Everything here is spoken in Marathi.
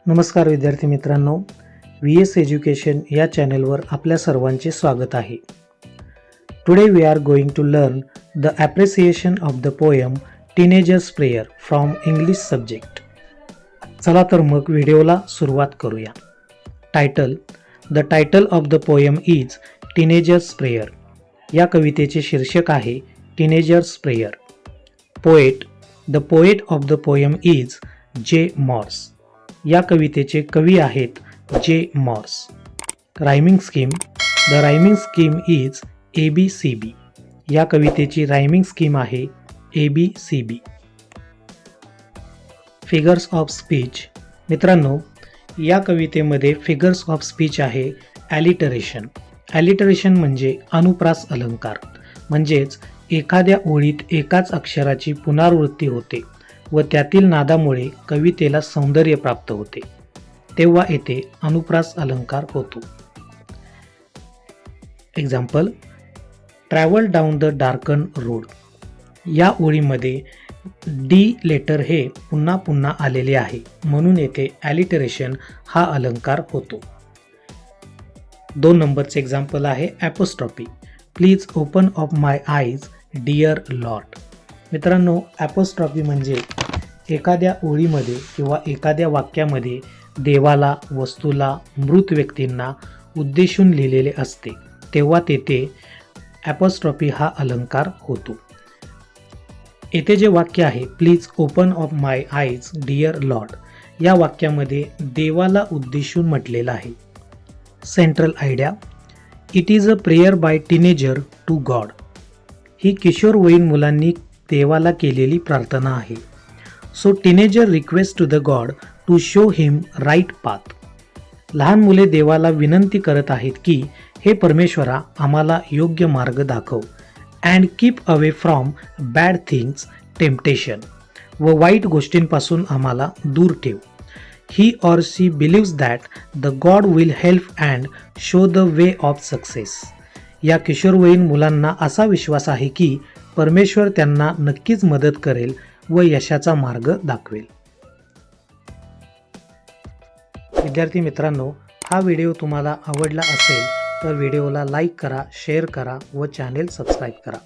नमस्कार विद्यार्थी मित्रांनो, VS एज्युकेशन या चॅनलवर आपल्या सर्वांचे स्वागत आहे. Today we are going to learn the appreciation of the poem teenager's prayer from English subject. चला तर मग व्हिडिओला सुरुवात करूया. Title. The title of the poem is teenager's prayer. या कवितेचे शीर्षक आहे teenager's prayer. Poet. The poet of the poem is J Morse. या कवितेचे कवी आहेत J Morse. Rhyming scheme. The rhyming scheme is ABCB. या कवितेची रायमिंग स्कीम आहे ABCB. Figures of speech. मित्रांनो, या कवितेमध्ये फिगर्स ऑफ स्पीच आहे ॲलिटरेशन. ॲलिटरेशन म्हणजे अनुप्रास अलंकार, म्हणजेच एखाद्या ओळीत एकाच अक्षराची पुनरावृत्ती होते व त्यातील नादामुळे कवितेला सौंदर्य प्राप्त होते, तेव्हा येथे अनुप्रास अलंकार होतो. Example. Travel down the darken road. या ओळीमध्ये डी लेटर हे पुन्हा पुन्हा आलेले आहे, म्हणून येथे ॲलिटरेशन हा अलंकार होतो. 2 नंबरचे एक्झाम्पल आहे apostrophe. Please open up my eyes dear lord. मित्रांनो, ॲपोस्ट्रॉफी म्हणजे एखाद्या ओळीमध्ये किंवा एखाद्या वाक्यामध्ये देवाला, वस्तूला, मृत व्यक्तींना उद्देशून लिहिलेले असते, तेव्हा तेथे ॲपोस्ट्रॉफी हा अलंकार होतो. येथे जे वाक्य आहे please open up my eyes dear lord, या वाक्यामध्ये देवाला उद्देशून म्हटलेलं आहे. Central idea. It is a prayer by teenager to God. ही किशोरवयीन मुलांनी देवाला केलेली प्रार्थना आहे. So teenager request to the God to show him right path. लहान मुले देवाला विनंती करत आहेत की हे परमेश्वरा, आम्हाला योग्य मार्ग दाखव. And keep away from bad things temptation. व वाईट गोष्टींपासून आम्हाला दूर ठेव. He or she believes that the God will help and show the way of success. या किशोरवयीन मुलांना असा विश्वास आहे की परमेश्वर त्यांना नक्कीच मदत करेल व यशाचा मार्ग दाखवेल. विद्यार्थी मित्रांनो, हा व्हिडिओ तुम्हाला आवडला असेल तर व्हिडिओला लाईक करा, शेअर करा व चॅनेल सबस्क्राईब करा.